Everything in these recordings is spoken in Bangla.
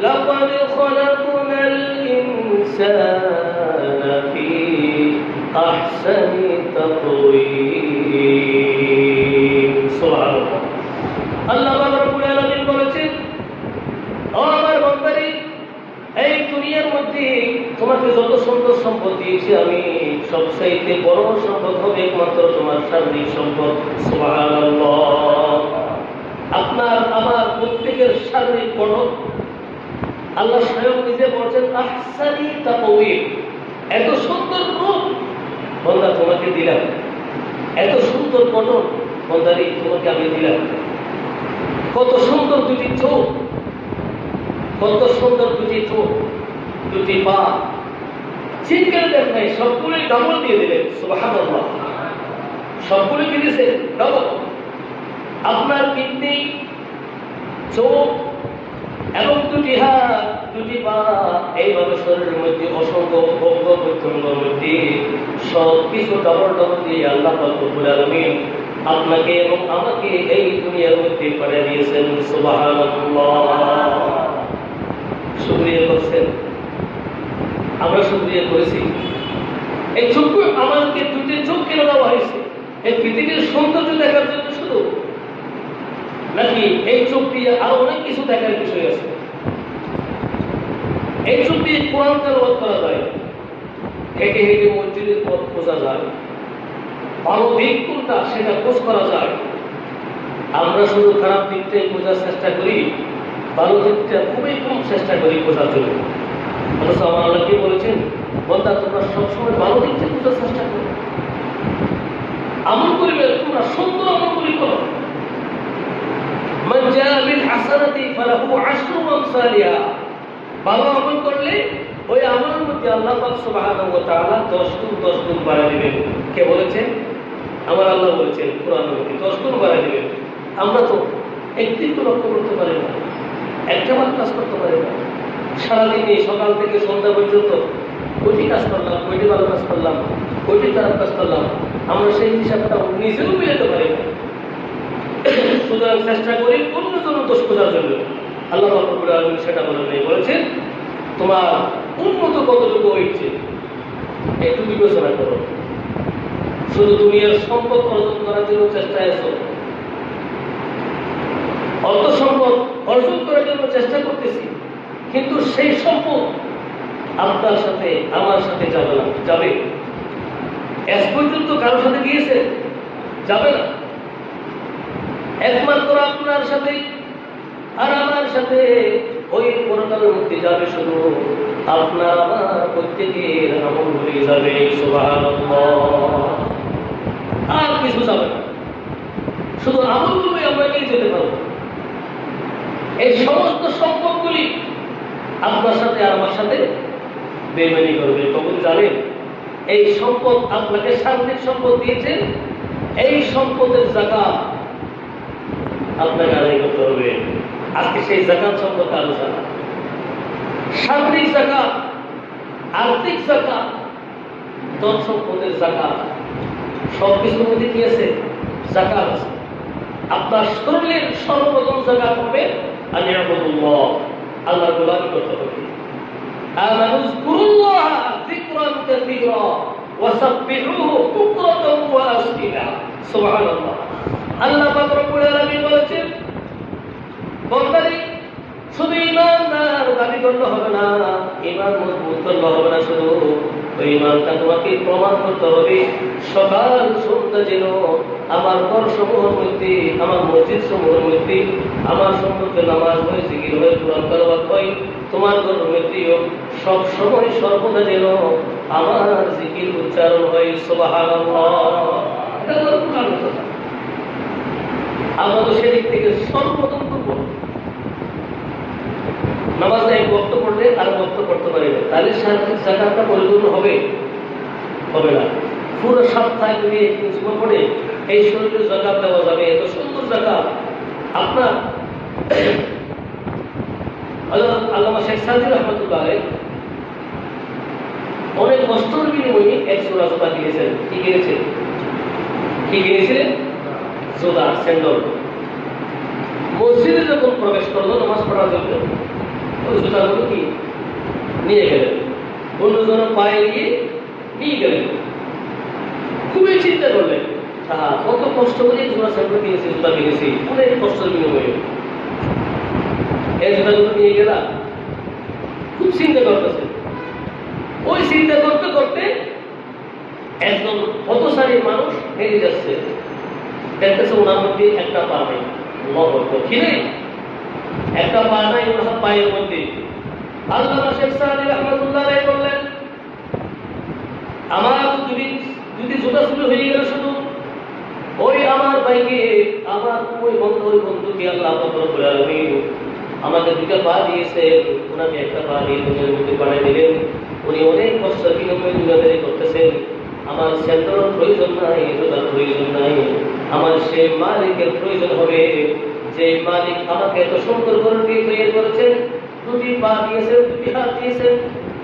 لقد خلقنا الإنسان في أحسن تقويم سبحان الله আল্লাহ রাব্বুল আলামিন বলেছেন, ও আমার বান্দারে, এই দুনিয়ার মধ্যে তোমাকে যত সুন্দর সম্পদ দিয়েছি আমি, সবচাইতে বড় সম্পদ হবে একমাত্র তোমার শারীরিক সম্পদ। সুবহানাল্লাহ। আপনার আমার প্রত্যেকের শারীরিক গঠন আল্লাহ স্বয়ং নিজে বলছেন আহসানি তাকওয়িম, এত সুন্দর রূপ বান্দা তোমাকে দিলাম, এত সুন্দর গঠন বান্দারে তোমাকে আমি দিলাম। কত সুন্দর দুটি চোখ, কত সুন্দর দুটি চোখ, দুটি পা, চিনকেন দেন নাই, সবগুলোই ডাবল দিয়ে দিলেন। সুবহানাল্লাহ। সবগুলো কি দিয়েছে? ডাবল। আপনার কিডনি, চোখ এবং দুটি হাত, দুটি পা, এইভাবে শরীরের মধ্যে অসংখ্য অঙ্গ প্রত্যঙ্গের মধ্যে সব কিছু ডাবল ডাবল দিয়ে আল্লাহ রব্বুল আলামিন আপনাকে এবং আমাকে এই দুনিয়ার মধ্যে পাঠিয়ে দিয়েছেন। সুবহানাল্লাহ। শুকরিয়া করছেন? আমরা শুকরিয়া করেছি? এই চোখ আমাকে দুটি চোখ কেন দেওয়া হয়েছে? এই পৃথিবীর সৌন্দর্য দেখার জন্য শুধু, নাকি এই চোখ দিয়ে আরো অনেক কিছু দেখার বিষয় আছে? এই চোখ দিয়ে কোরআন তেলাওয়াত করা যায়, হেঁটে হেঁটে মসজিদের পথ খোঁজা যায়, ভালো দিক কোনটা সেটা খোঁজ করা যায়। আমরা শুধু খারাপ দিকটাই খোঁজার চেষ্টা করি, ভালো দিকটা খুবই কম চেষ্টা করি খোঁজার জন্য। অথচ আমার আল্লাহ কি বলেছেন, বান্দা তোমরা সবসময় ভালো দিকটা খোঁজার চেষ্টা করো, আমল করিবে, তোমরা সুন্দর আমল করি করো। মান জাআ বিল হাসানাতি ফালাহু আশরু আমসালিহা। ভালো আমল করলে ওই আমলের মধ্যে আল্লাহ পাক সুবহানাহু ওয়া তাআলা 10 গুণ বাড়ায় দিবেন। কে বলেছেন? আমার আল্লাহ বলেছেন কোরআনের মধ্যে 10 গুণ বাড়ায় দিবেন। আমরা তো একদিন তো লক্ষ্য করতে পারি না, একটা বার কাজ করতে পারি না। সারাদিনে সকাল থেকে সন্ধ্যা পর্যন্ত কয়টি কাজ করলাম, কয়টি ভালো কাজ করলাম, কয়টি খারাপ কাজ করলাম, আমরা সেই হিসাবটা নিজেও মিলাতে পারি না। সুতরাং চেষ্টা করি অন্যজনের দোষ খোঁজার জন্য। আল্লাহ রাব্বুল আলামিন সেটা বলেন নাই, বলেছেন তোমার উন্নত কতটুকু হয়েছে একটু বিবেচনা করো। শুধু দুনিয়ার সম্পদ অর্জন করার জন্য চেষ্টায় আছো, অর্থ সম্পদ অর্জন করার জন্য চেষ্টা করতেছি, কিন্তু সেই সম্পদ আপনার সাথে আমার সাথে যাবে না। যাবে? আজ পর্যন্ত কারোর সাথে গিয়েছে? যাবে না। একমাত্র আপনার সাথে আর আমার সাথে ওই পরকালের মধ্যে যাবে শুধু আপনার আমার প্রত্যেকের আমলগুলি যাবে। সুবহানাল্লাহ। আর কিছু যাবে না, শুধু আমলগুলোই আমরা নিয়ে যেতে পারবো। এই সমস্ত সম্পদগুলি আপনার সাথে আর আমার সাথে বেইমানি করবে। তখন জানেন এই সম্পদ আপনাকে শারীরিক সম্পদ দিয়েছে, এই সম্পদের যাকাত আপনাকে আদায় করতে হবে। আজকে সেই যাকাত সম্পর্কে আলোচনা। শারীরিক যাকাত, আর্থিক যাকাত, ধন সম্পদের যাকাত, সবকিছুর মধ্যে কি আছে? যাকাত আছে। আপনার শরীরের সর্বপ্রথম যাকাত হবে আনিয়াবুদুল্লাহ, আল্লাহর গোলামি করতে হবে। আমানুযকুরুল্লাহ যিকরান কাসীরা ওয়াসাব্বিহুহু বুকরাতাও ওয়া আসীলা। সুবহানাল্লাহ। আল্লাহ পাক রব্বুল আলামিন বলেছেন, বান্দারে শুধু ঈমানদার দাবি করলে হবে না, ঈমান মজবুত করলে হবে না, শুধু ওই ঈমানটা তোমাকে প্রমাণ করতে হবে। সকাল সন্ধ্যা যেন আমার ঘর সমূহের মধ্যে, আমার মসজিদ সমূহের মধ্যে আমার সম্পর্কে নামাজ হয়, জিকির হয়, কোরআন তেলাওয়াত হয়। তোমার ঘরের মধ্যেও সব সময় সর্বদা যেন আমার জিকির উচ্চারণ হয়। সুবহানাল্লাহ। এটা হলো কোরআনের কথা। আমরা তো সেদিক থেকে সর্বপ্রথম করবো। নামাজে এক ওয়াক্ত পড়লে আর ওয়াক্ত পড়তে পারি না, তাহলে শারীরিক যাকাতটা পরিপূর্ণ হবে? হবে না। পুরো সপ্তাহে যদি একদিন জুমা পড়ে এই শরীরের যাকাত দেওয়া যাবে, এত সুন্দর যাকাত। আপনার আল্লামা শেখ সাদি রহমতুল্লাহ আলাইহি অনেক কষ্টের বিনিময়ে এক জোড়া জুতা কিনেছেন। কি কিনেছেন? কি কিনেছিলেন? জুতা, স্যান্ডেল। মসজিদে যখন প্রবেশ করলো নামাজ পড়ার জন্য, ওই জুতাগুলো কি নিয়ে গেলেন, অন্যজন পায়ে নিয়ে গেলেন। খুবই চিন্তা করলেন, কত কষ্ট করে জোড়া সাইকেল কিনেছি, জুতা কিনেছি, অনেক কষ্টের বিনিময়ে এই জুতাগুলো নিয়ে গেলাম। খুব চিন্তা করতেছে। ওই চিন্তা করতে করতে একজন পথচারী মানুষ হেরে যাচ্ছে, দেখতেছে ওনার মধ্যে একটা পা নেই, কি নেই, একটা পা নাই ওনার পায়ের মধ্যে। আল্লামা শেখ সাদি রাহমাতুল্লাহ আলাইহি বললেন, আমার যদি জুতা চুরি হয়ে গেল, শুধু ওই আমার ভাইকে, আমার ওই বন্ধুকে আল্লাহ রাব্বুল আলামিন আমাকে দুটো পা দিয়েছে, ওনাকে একটা পা দিয়ে দুনিয়ার মধ্যে বানিয়ে দিলেন। উনি অনেক কষ্ট বিনিময়ে দুনিয়াদারি করতেছেন। আমার সেন্টারের প্রয়োজন নাই, জুতার প্রয়োজন নাই, আমার সে মালিকের প্রয়োজন হবে, যে মালিক আমাকে এত সুন্দর করে দিয়ে তৈরি করেছেন, দুটি পা দিয়েছেন, দুটি হাত দিয়েছেন,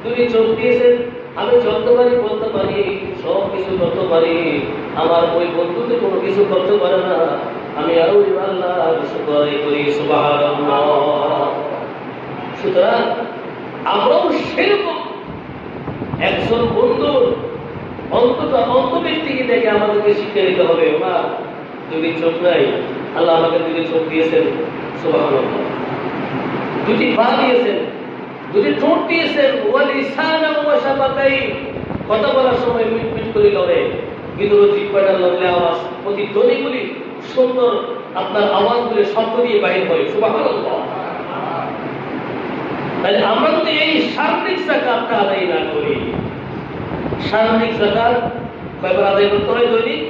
দুটি চোখ দিয়েছেন, আমি চলতে পারি, বলতে পারি, সব কিছু করতে পারি। আমার ওই বন্ধুতে কোনো কিছু করতে পারে না, আমি আরো আল্লাহর শুকর করি, সুবহানাল্লাহ। সুতরাং আমরাও সেরকম একজন বন্ধুর অন্ত ব্যক্তিকে দেখে আমাদেরকে শিক্ষা দিতে হবে। মা দুটি চোখ নাই, আল্লাহ আমাকে দুটি চোখ দিয়েছেন, সুবহানাল্লাহ, দুটি পা দিয়েছেন, দুটি ঠোঁট দিয়েছেন, কথা বলার সময় মিটমিট করে লড়ে, কিন্তু জিহ্বাটা লড়লে আওয়াজ, প্রতিধ্বনিগুলি সুন্দর, আপনার আওয়াজগুলি শব্দ দিয়ে বাহির হয়, সুবহানাল্লাহ। তাহলে আমরা যদি এই সার্বিক যাকাতটা আদায় না করি, সার্বিক যাকাত কয়বার আদায় করতে হয় দৈনিক?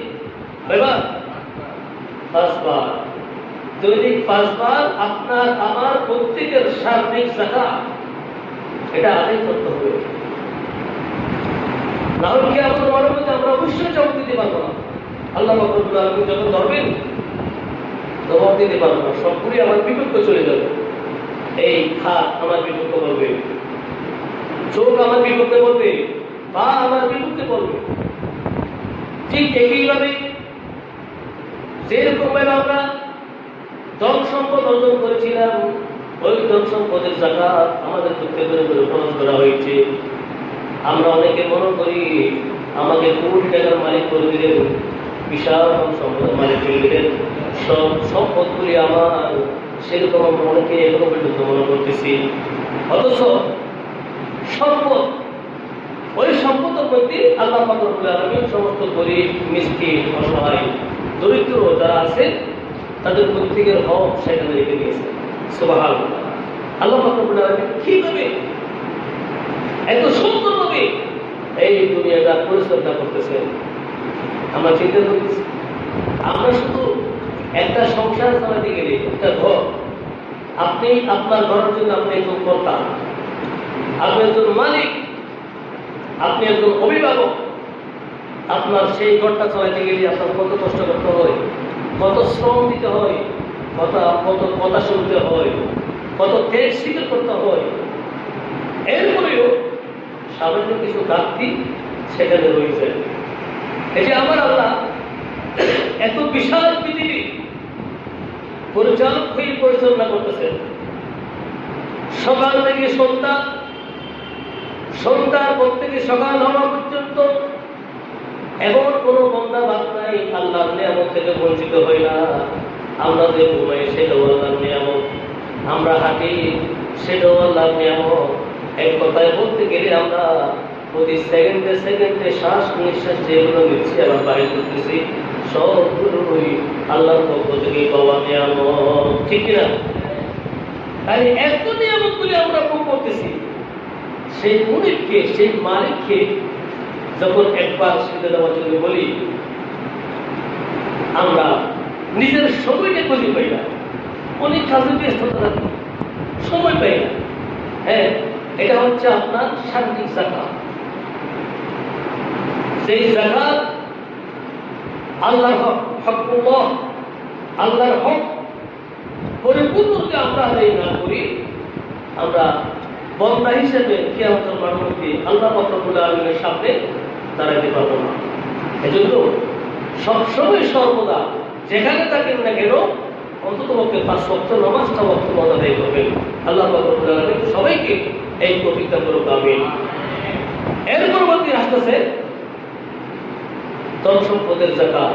কয়বার? 5 বার। দৈনিক 5 বার আপনার আমার প্রত্যেকের সার্বিক যাকাত এটা আদায় করতে হবে। না হলে কি আমাদের মনের মধ্যে আমরা অবশ্যই জবাব দিতে পারবো না। আল্লাহ রাব্বুল আলামিন যখন ধরবেন জবাব দিতে পারবো না, সবগুলি আমার বিপক্ষে চলে যাবে। এই হাত আমার বিপক্ষে বলবে, চোখ আমার বিপক্ষে বলবে, পা আমার বিপক্ষে বলবে। ঠিক একইভাবে যেরকম ভাবে আমরা ধন সম্পদ অর্জন করেছিলাম, ওই ধন সম্পদের যাকাত আমাদের প্রত্যেকের উপরে খরচ করা হয়েছে। আমরা অনেকে মনে করি আমাকে কোটি টাকার মালিক করে দিলেন, বিশাল সম্পদের মালিক করে দিলেন, সব সম্পদগুলি আমার, সেরকম আমরা অনেকে এখনো পর্যন্ত মনে করতেছি। অথচ সম্পদ, ওই সম্পদের মধ্যে আল্লাহ পাক রব্বুল আলামিন সমস্ত গরীব, মিসকিন, অসহায়, দরিদ্র যারা আছে তাদের প্রত্যেকের হক সেখানে রেখে দিয়েছে, সুবহানাল্লাহ। আল্লাহ পাক রব্বুল আলামিন কিভাবে এত সুন্দরভাবে এই দুনিয়াটা পরিচালনা করতেছেন আমরা চিন্তা করতেছি। আমরা শুধু একটা সংসার চালাতে গেলে, একটা ঘর, আপনি আপনার ঘরের জন্য আপনি একজন কর্তা, আপনি একজন মালিক, আপনি একজন অভিভাবক। আপনার সেই ঘরটা চালাতে গেলে আপনার কত কষ্ট করতে হয়, কত শ্রম দিতে হয়, কত কথা শুনতে হয়, কত ত্যাগ স্বীকার করতে হয়। এরপরেও সামান্য কিছু ঘাটতি সেখানে রয়েছে। এই যে আমার আল্লাহ এত বিশাল পৃথিবী পরিচালক হয়ে পরিচালনা করতেছেন, সকাল থেকে সন্ধ্যা, সন্ধ্যার পর থেকে সকাল হওয়া পর্যন্ত এমন কোনো বন্দা বাদ নাই আল্লাহর নিয়ামত থেকে বঞ্চিত হয় না। আমরা যে ঘুমাই সেটাও আল্লাহর নিয়ামত, আমরা হাঁটি সেটাও আল্লাহর নিয়ামত। এক কথায় বলতে গেলে আমরা প্রতি সেকেন্ডে সেকেন্ডে শ্বাস নিঃশ্বাস যেগুলো নিচ্ছি আবার বাইরে করতেছি, সবগুলোই আল্লাহর পক্ষ থেকে পাওয়া নিয়ামত, ঠিক কিনা? তাই এত নিয়ামতগুলি আমরা ভোগ করতেছি, সেই মুনিবকে, সেই মালিককে যখন একবার সেটা দেওয়ার জন্য বলি, আমরা নিজের সময়টা খুঁজে পাই না, অনেক কাজে ব্যস্ততা থাকি, সময় পাই না। হ্যাঁ, এটা হচ্ছে আপনার সার্বিক যাকাত। সেই যাকাত আল্লাহর হক, হকুল্লাহ, আল্লাহর হক পরিপূর্ণরূপে আমরা আদায় না করি, আমরা বন্দা হিসেবে কিয়ামতের মাঠে আল্লাহ রাব্বুল আলামিনের সামনে দাঁড়াতে পারবো না। এজন্য সবসময় সর্বদা যেখানে থাকেন না কেন অন্তত পক্ষে 5 ওয়াক্ত নামাজটা ওয়াক্ত মত আদায় করবেন। আল্লাহ পাক রব্বুল আলামিন সবাইকে এই তৌফিক দান করুন, আমিন। এর পরবর্তী আসতেছে ধন সম্পদের যাকাত।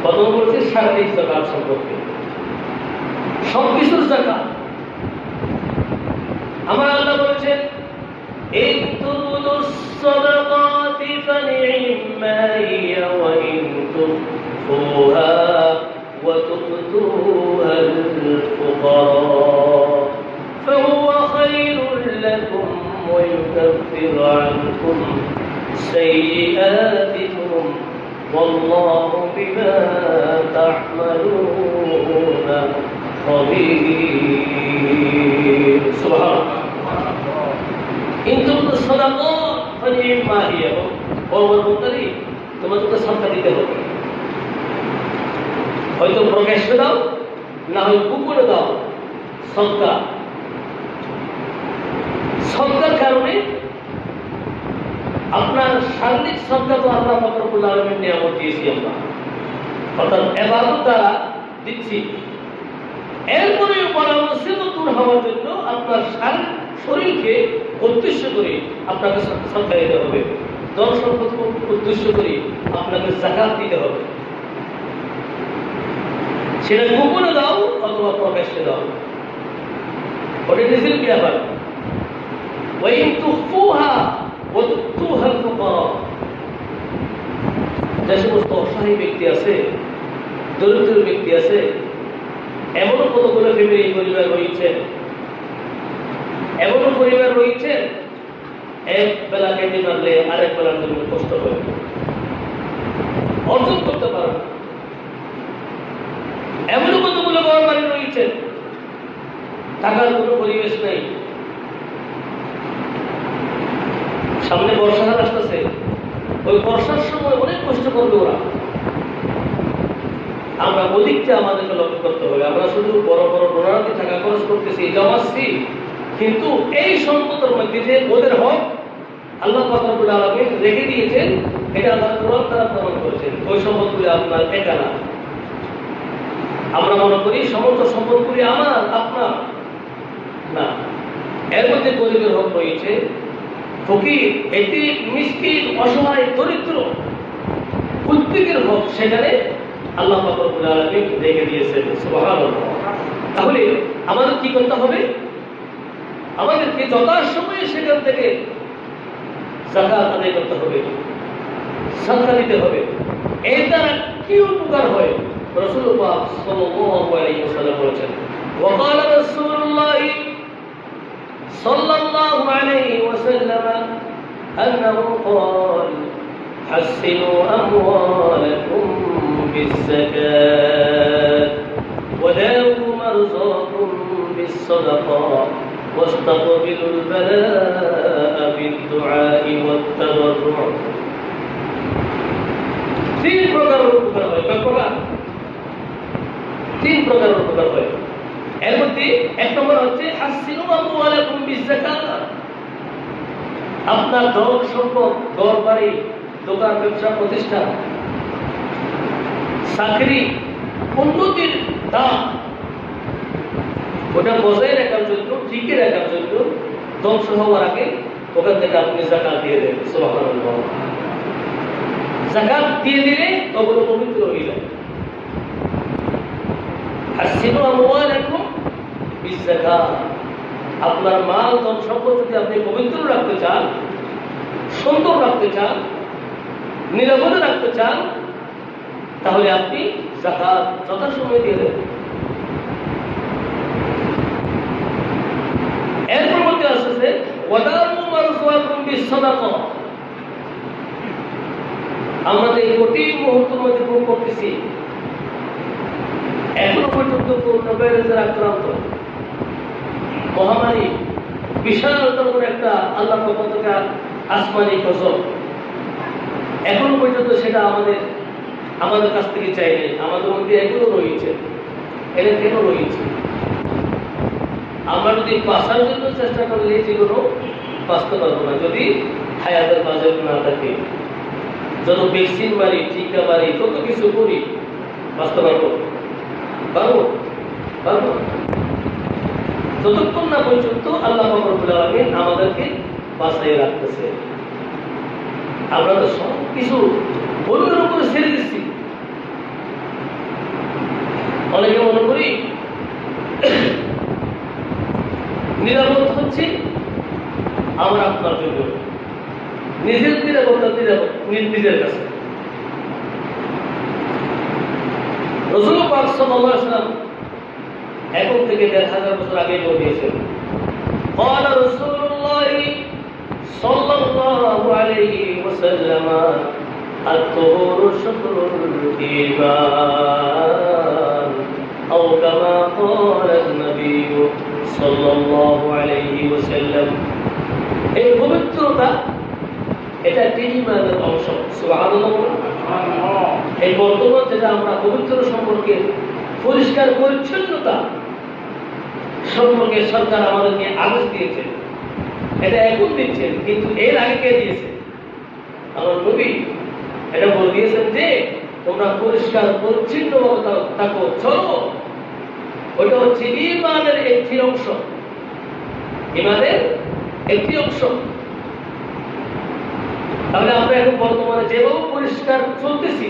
প্রথম বলছি শারীরিক যাকাত সম্পর্কে, সবকিছুর যাকাত। আমার আল্লাহ বলেছেন ইন তুবদুস সাদাকাতি ফানি'মা হিয়া ওয়া ইন তুখফুহা ওয়া তু'তুহা আল-ফুকারা ফাহুয়া খায়রুল লাকুম ওয়া ইউকাফিরু আনকুম সাইয়্যাতিকুম ওয়াল্লাহু বিমা তা'মালুনা খাবীর। সুবহানাল্লাহ। কিন্তু সাদাকাত ফানি'মা হিয়া, পরবর্তীকালে তোমাদেরকে সাদকা দিতে হবে। হয়তো প্রকাশ্যে দাও, না হয় গোপনে দাও। সাদকা, সাদকার কারণে আপনার শারীরিক সাদকা তো আল্লাহ পাক রব্বুল আলামিন নিয়ামত দিয়েছি আমরা, অর্থাৎ ইবাদত দ্বারা দিচ্ছি। এরপরে মুসিবত দূর হওয়ার জন্য আপনার শরীরকে উদ্দেশ্য করে আপনাকে সাদকা দিতে হবে, ধন সম্পদকে উদ্দেশ্য করে আপনাকে যাকাত দিতে হবে। সেটা গোপনে দাও অথবা প্রকাশ্যে দাও, ওটা নিজের ব্যাপার। ওয়াইন তুখফুহা ওয়া তু'তুহা আল-ফুকারা, যে সমস্ত অসহায় ব্যক্তি আছে, দরিদ্র ব্যক্তি আছে, এমনও কতগুলো ফ্যামিলি পরিবার রয়েছে, এমনও পরিবার রয়েছে এক বেলা খেতে পারলে আরেক বেলার জন্য কষ্ট হয়, অর্জন করতে পারে। এমনও কতগুলো ঘর বাড়ি রয়েছে, থাকার কোনো পরিবেশ নেই। সামনে বর্ষাকাল আসতেছে, ওই বর্ষার সময় অনেক কষ্ট করবে ওরা। আমরা ওদিকটা আমাদেরকে লক্ষ্য করতে হবে। আমরা শুধু বড় বড় ডোনারতে টাকা খরচ করতেছি, জমাচ্ছি, কিন্তু এই সম্পদের মধ্যে যে ওদের হক আল্লাহ পাক রব্বুল আলামিন রেখে দিয়েছেন, এটা আল্লাহ কোরআন দ্বারা প্রমাণ করেছেন। ওই সম্পদগুলি আপনার একা না। আমরা মনে করি সমস্ত সম্পদগুলি আমার, আপনার না। এর মধ্যে গরিবের হক রয়েছে, ফকির, এতিম, মিসকিন, অসহায়, দরিদ্র, প্রত্যেকের হক সেখানে আল্লাহ পাক রব্বুল আলামিন রেখে দিয়েছেন। সুবহানাল্লাহ। তাহলে আমাদের কি করতে হবে? আমাদেরকে যথাসময়ে সেখান থেকে যাকাত আদায় করতে হবে, সাদকা দিতে হবে। এর দ্বারা কি উপকার হয়? রাসূলুল্লাহ সাল্লাল্লাহু আলাইহি ওয়াসাল্লাম বলেছেন, وقال رسول الله صلى الله عليه وسلم أنه قال حسنوا أموالكم بالزكاة وداووا مرضاكم بالصدقة واستقبلوا البلاء بالدعاء والتضرع। তিন প্রকারের উপকার হয়। কয় প্রকার? তিন প্রকারের উপকার হয়। এর মধ্যে এক নম্বর হচ্ছে হাসিনু আমওয়ালাকুম বিযাকাত। আপনার ধন সম্পদ, ঘর বাড়ি, দোকান, ব্যবসা, প্রতিষ্ঠান, চাকরি, উন্নতির দাম, ওটা বজায় রাখার জন্য, টিকে রাখার জন্য ধ্বংস হওয়ার আগে ওখান থেকে আপনি যাকাত দিয়ে দেন। সুবহানাল্লাহ। যাকাত দিয়ে দিলে ওগুলো পবিত্র হয়ে যায়। হাসিনু আমওয়ালাকুম বিযাকাত। আপনার মাল, ধন সম্পদ যদি আপনি পবিত্র রাখতে চান, সুন্দর রাখতে চান, নিরাপদে রাখতে চান, তাহলে আপনি যাকাত যথাসময়ে দিয়ে দেবেন। এর পরবর্তী আসছে ওয়াদাউ মারজুয়াকুম বিসসাদাকা। আমরা এই কঠিন মুহূর্তের মধ্যে ভোগ করতেছি, এখনো পর্যন্ত করোনা ভাইরাসের আক্রান্ত, মহামারী, বিশাল রকমের একটা আল্লাহর পক্ষ থেকে আসমানি গজব, এখনো পর্যন্ত সেটা আমাদের কাছ থেকে চাইলে আমাদের মধ্যে এগুলো রয়েছে। এটা কেন রয়েছে? আমরা যদি বাঁচার জন্য চেষ্টা করলে যেগুলো বাঁচতে পারবো না, যদি হায়াতের বাজেট না থাকে। যত ভ্যাকসিন মারি, টিকা মারি, যত কিছু করি, বাঁচতে পারবো। পারবো পারবো যতক্ষণ না পর্যন্ত আল্লাহ রব্বুল আলামিন আমাদেরকে বাঁচিয়ে রাখতেছে। আমরা তো সব কিছু অন্যের উপরে ছেড়ে দিচ্ছি। অনেকে মনে করি নিরাপদ হচ্ছে আমার আপনার জন্য, নিজের নিরাপত্তা নিজের কাছে। রাসূল পাক সাল্লাল্লাহু আলাইহি ওয়াসাল্লাম এখন থেকে ১৫০০ বছর আগে বলেছেন, قال رسول الله صلى الله عليه وسلم الطهور شطر الإيمان أو كما قال النبي صلى الله عليه وسلم। এই পবিত্রতা এটা একটি ঈমানের অংশ। সুবহানাল্লাহ। এই বর্তমান যেটা আমরা পবিত্র সম্পর্কে পরিষ্কার পরিচ্ছন্নতা সম্পর্কে সরকার আমাদেরকে আদেশ দিয়েছেন, এটা এখন দিচ্ছেন, কিন্তু এর আগে কে দিয়েছে? আমার নবী এটা বলে দিয়েছেন যে তোমরা পরিষ্কার পরিচ্ছন্ন থাকো, চলো। ওটা হচ্ছে ঈমানের একটি অংশ, ঈমানের একটি অংশ। তাহলে আমরা এখন বর্তমানে যেভাবে পরিষ্কার চলতেছি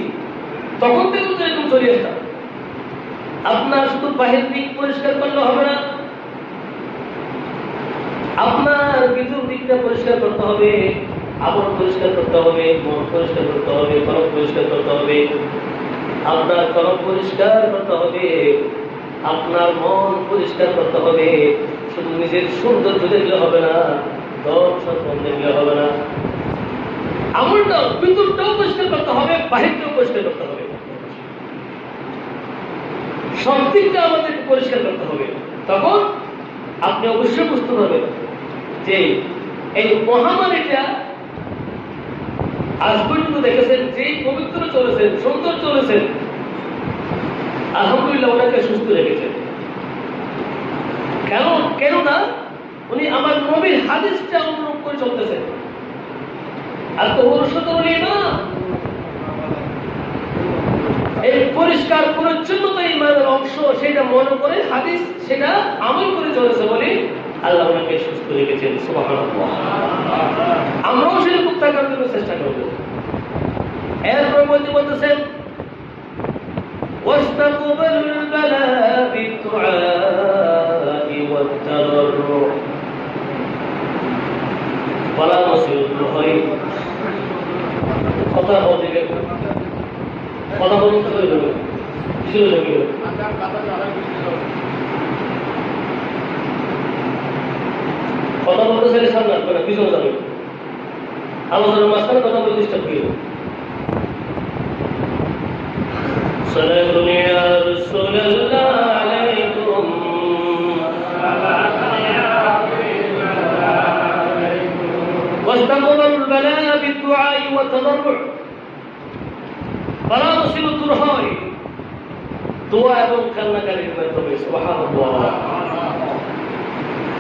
তখন থেকে তো এরকম চলে আসতাম। আপনার শুধু বাহির দিক পরিষ্কার করলে হবে না, আপনার ভিতর দিকটা পরিষ্কার করতে হবে, আমল পরিষ্কার করতে হবে, মন পরিষ্কার করতে হবে, কলব পরিষ্কার করতে হবে। আপনার কলব পরিষ্কার করতে হবে, আপনার মন পরিষ্কার করতে হবে। শুধু নিজের সৌন্দর্য দেখলে হবে না, ধন সম্পদ দেখলে হবে না। আমলটাও ভিতরটাও পরিষ্কার করতে হবে, বাহিরটাও পরিষ্কার করতে হবে। সব দিকটা আমাদেরকে পরিষ্কার করতে হবে। তখন আপনি অবশ্যই বুঝতে পারবেন যে এই মহামারীটা আজ পর্যন্ত দেখেছেন যে পবিত্র চলেছেন, সুন্দর চলেছেন, আলহামদুলিল্লাহ ওনাকে সুস্থ রেখেছেন। কেননা উনি আমার নবীর হাদিসটা অনুরূপ করে চলতেছেন। আর তো অনুসরণই না, এই পরিষ্কার পরিচ্ছন্নতা ঈমানের অংশ, সেটা মনে করে হাদিস সেটা আমল করে চলেছে বলে আল্লাহ ওনাকে সুস্থ রেখেছেন। সুবহানাল্লাহ। আমরাও সেরকম থাকার জন্য চেষ্টা করব। এরপর বলতেছেন واستقبلوا البلاء بالدعاء والتضرع পরামর্শ হয়। কথা বলতে গেলে কথা বলতে হইল কিছু লাগবে। কথা বলতে চাইলে সামনে আসবে না, পিছনে যাবে। আলোচনার মাঝখানে কথা বলতে ডিস্টার্ব করি। صلاة يا رسول الله عليكم واستقبلوا البلاء بالدعاء والتضرع পরামর্শিত দূর হয় দোয়া এবং কান্নাকারির মাধ্যমে। সুবহানাল্লাহ।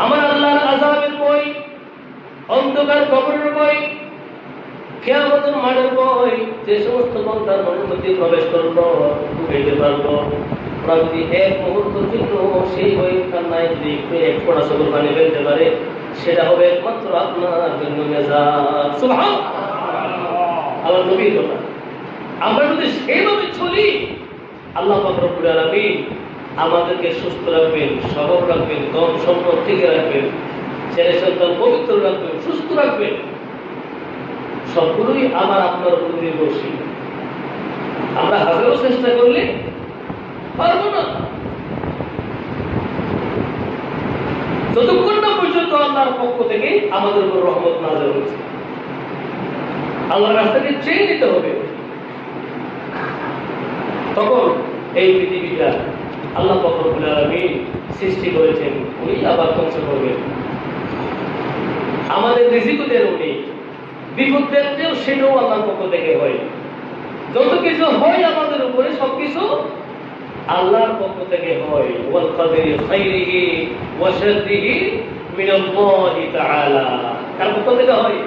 আমার আল্লাহর আযাবের ভয়, অন্ধকার কবরের ভয়, কিয়ামতের মাঠের ভয়, যে সমস্ত বান্দার মনের মধ্যে প্রবেশ করলো বুঝতে পারবো প্রতি এক মুহূর্তের জন্য সেই ভয় কান্নায় যদি এক ফোঁটা চোখের পানি ফেলতে পারে, সেটা হবে একমাত্র আপনার জন্য নেজাত। সুবহানাল্লাহ। আমার নবীর কথা। আমরা যদি সেইভাবে চলি, আল্লাহ পাক রব্বুল আলামিন আমাদেরকে সুস্থ রাখবেন, সবল রাখবেন, ধন সম্পদ ঠিক রাখবেন, ছেলে সন্তান পবিত্র রাখবেন, সুস্থ রাখবেন। সবগুলোই আমার আপনার উপর নির্ভরশীল। আমরা হাজারো চেষ্টা করলে পারবো না। যতক্ষণ না পর্যন্ত আল্লাহর পক্ষ থেকে আমাদের উপর রহমত নাযিল হচ্ছে, আল্লাহর কাছ থেকে চেয়ে নিতে হবে। তখন এই পৃথিবীটা আল্লাহ পাক রব্বুল আলামিন সৃষ্টি করেছেন, উনি আবার ধ্বংস করবেন। আমাদের রিজিকও দেন উনি, বিপদ দেখতেও সেটাও আল্লাহর পক্ষ থেকে হয়। যত কিছু হয় আমাদের উপরে সবকিছু আল্লাহর পক্ষ থেকে হয়। ওয়াল কাদরি খাইরিহি ওয়া শাররিহি মিনাল্লাহি তাআলা। কার পক্ষ থেকে হয়?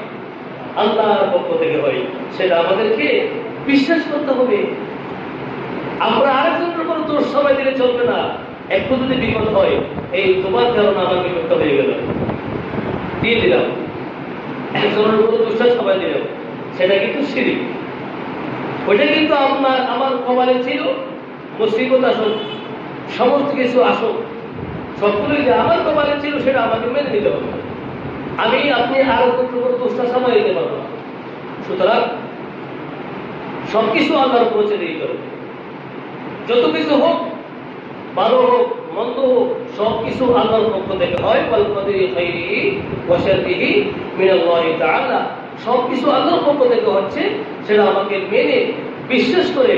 আল্লাহর পক্ষ থেকে হয়। সেটা আমাদেরকে বিশ্বাস করতে হবে। আমরা আরেকজনের উপর দোষ সবাই দিলে চলবে না। একটু যদি বিপদ হয়, এই তোমার কারণে আমার বিপদটা হয়ে গেল, দিয়ে দিলাম, একজনের উপর দোষটা সবাই দিলাম, সেটা কিন্তু শিরিক। ওইটা কিন্তু আমার কপালে ছিল, মুসিবত আসুক, সমস্ত কিছু আসুক, সবগুলোই যে আমার কপালে ছিল সেটা আমাকে মেনে নিতে হবে। আপনি আরো উপর দোষটা সবাই দিতে পারবো না। সুতরাং সবকিছু আল্লাহর উপর ছেড়ে দিতে হবে। যত কিছু হোক, ভালো হোক মন্দ হোক, সবকিছু আল্লাহর পক্ষ থেকে হয়। সবকিছু আল্লাহর পক্ষ থেকে হচ্ছে, সেটা আমাকে মেনে বিশ্বাস করে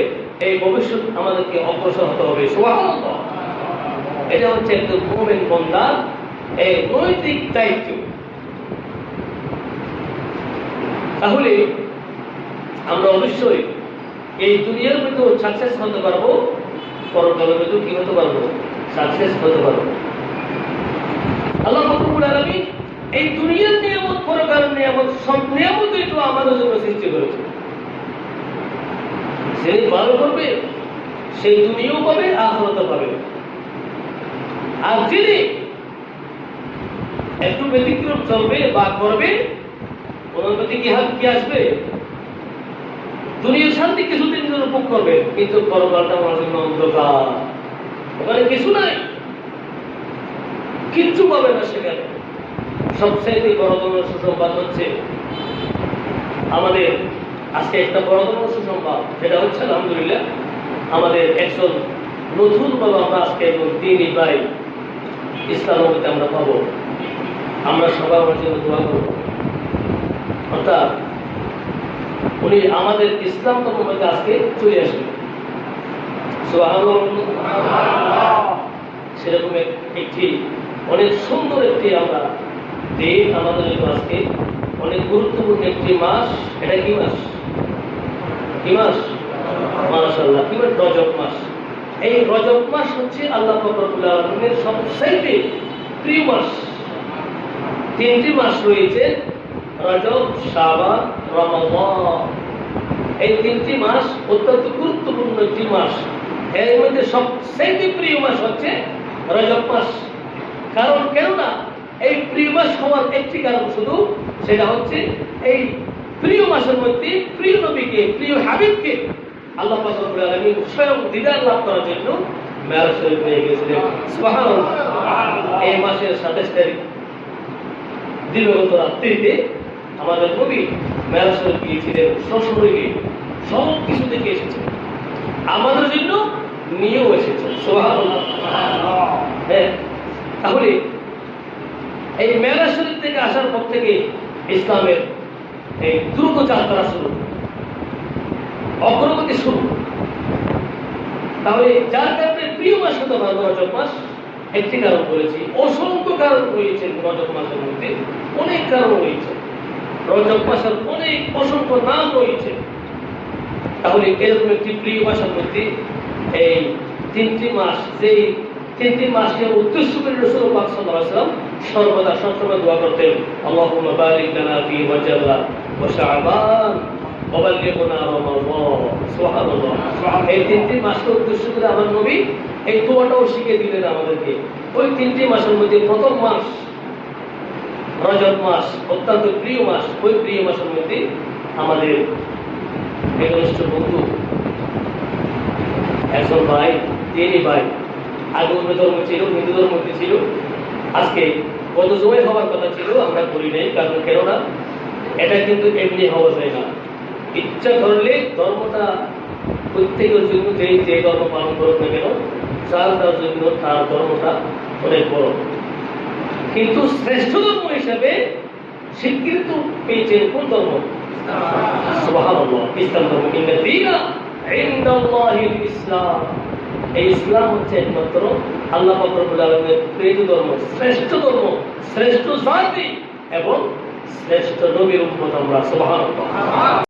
এই ভবিষ্যৎ আমাদেরকে অগ্রসর হতে হবে। সুবহানাল্লাহ। এটা হচ্ছে একজন মুমিন বান্দার এই নৈতিক দায়িত্ব। তাহলে আমরা অবশ্যই এই দুনিয়ার মধ্যে সাকসেস হতে পারবো, পরকালের মধ্যে কি হতে পারবো? সাকসেস হতে পারবো। আল্লাহ রাব্বুল আলামিন এই দুনিয়ার নিয়ামত, পরকালের নিয়ামত, সব নিয়ামতই তো আমাদের জন্য সৃষ্টি করেছে। যে ভালো করবে সেই দুনিয়াও পাবে, আখিরাতও পাবে। আর যিনি একটু ব্যতিক্রম চলবে বা করবে, ওনার প্রতি কি আসবে? দুনিয়ার শান্তি কিছুদিন জন্য উপভোগ করবে, কিন্তু পরকালটা আমার জন্য অন্ধকার, ওখানে কিছু নাই, কিচ্ছু পাবে না সেখানে। সবচেয়ে বড় ধরনের সুসংবাদ হচ্ছে আমাদের আজকে একটা বড় ধরনের সুসংবাদ, যেটা হচ্ছে আলহামদুলিল্লাহ আমাদের একজন নতুন বাবা আমরা আজকে দিনই ভাই ইসলাম আমরা পাবো। আমরা সবাই আমার জন্য দোয়া করব। অর্থাৎ উনি আমাদের ইসলাম ধর্মকে আজকে চলে আসবেন। সেরকম একটি অনেক সুন্দর একটি আমরা দিন আমাদের জন্য আজকে, অনেক গুরুত্বপূর্ণ একটি মাস। এটা কি মাস? কি মাস? মাশাআল্লাহ, কি মাস? রজব মাস। এই রজব মাস হচ্ছে আল্লাহ পাক রব্বুল আলামিনের সবচেয়ে প্রিয় মাস। তিনটি মাস রয়েছে, রজব, শাবান, রমাদান। এই তিনটি মাস অত্যন্ত গুরুত্বপূর্ণ একটি মাস। এর মধ্যে সবচেয়ে প্রিয় মাস হচ্ছে রজব মাস। কারণ কেননা এই প্রিয় মাস হওয়ার একটি কারণ শুধু, সেটা হচ্ছে এই প্রিয় মাসের মধ্যে প্রিয় নবীকে, প্রিয় হাবিবকে আল্লাহ পাক রব্বুল আলামিন স্বয়ং দিদার লাভ করার জন্য মেরাজ শরীফ নিয়ে গেছিলেন। সুবহানাল্লাহ। এই মাসের 27 তারিখ দিবাগত রাত্রিতে আমাদের নবী মেরাজ শরীফ গিয়েছিলেন, শ্বশুরকে সব কিছু দেখে এসেছেন, আমাদের জন্য নিয়েও এসেছেন। সুবহানাল্লাহ। হ্যাঁ, তাহলে এই মেরাজ শরীফ থেকে আসার পর থেকে ইসলামের এই দ্রুত যাত্রা শুরু, অগ্রগতি শুরু। তাহলে যার কারণে প্রিয় মাস হতে পারবো রজব মাস, একটি কারণ বলেছি, অসংখ্য কারণ রয়েছে রজব মাসের মধ্যে, অনেক কারণ রয়েছে। রজব মাসের অনেক অসংখ্য নাম রয়েছে। তাহলে এরকম একটি প্রিয় মাসের মধ্যে এই তিনটি মাস, যেই তিনটি মাসকে উদ্দেশ্য করে রাসূল পাক সাল্লাল্লাহু আলাইহি ওয়াসাল্লাম সর্বদা সবসময় দোয়া করতেন, আল্লাহুম্মা বারিক লানা ফি রজব ওয়া শাবান ওয়া বাল্লিগনা রমাদান। সুবহানাল্লাহ। এই তিনটি মাসকে উদ্দেশ্য করে আমার নবী এই দোয়াটাও শিখিয়ে দিলেন আমাদেরকে। ওই তিনটি মাসের মধ্যে প্রথম মাস রজব মাস, অত্যন্ত প্রিয় মাস। ওই প্রিয় মাসের মধ্যে আমাদের একনিষ্ঠ বন্ধু একজন ভাই, তিনি ভাই আগে অন্য ধর্ম ছিল, হিন্দু ধর্ম ছিল, আজকে কত সময় হওয়ার কথা ছিল আমরা করি নাই। কারণ কেননা এটা কিন্তু এমনি হওয়া যায় না। ইচ্ছা করলে ধর্মটা প্রত্যেকের জন্য যে ধর্ম পালন করুক না কেন, তার জন্য তার ধর্মটা অনেক বড়। কিন্তু শ্রেষ্ঠ ধর্ম হিসাবে স্বীকৃত পেয়েছেন কোন ধর্ম? সুবহানাল্লাহ, ইসলাম ধর্ম। ইনদাল্লাহিল ইসলাম। এই ইসলাম হচ্ছে একমাত্র আল্লাহ পাক রব্বুল আলামিনের প্রিয় ধর্ম, শ্রেষ্ঠ ধর্ম, শ্রেষ্ঠ জাতি এবং শ্রেষ্ঠ নবীর উম্মত আমরা। সুবহানাল্লাহ।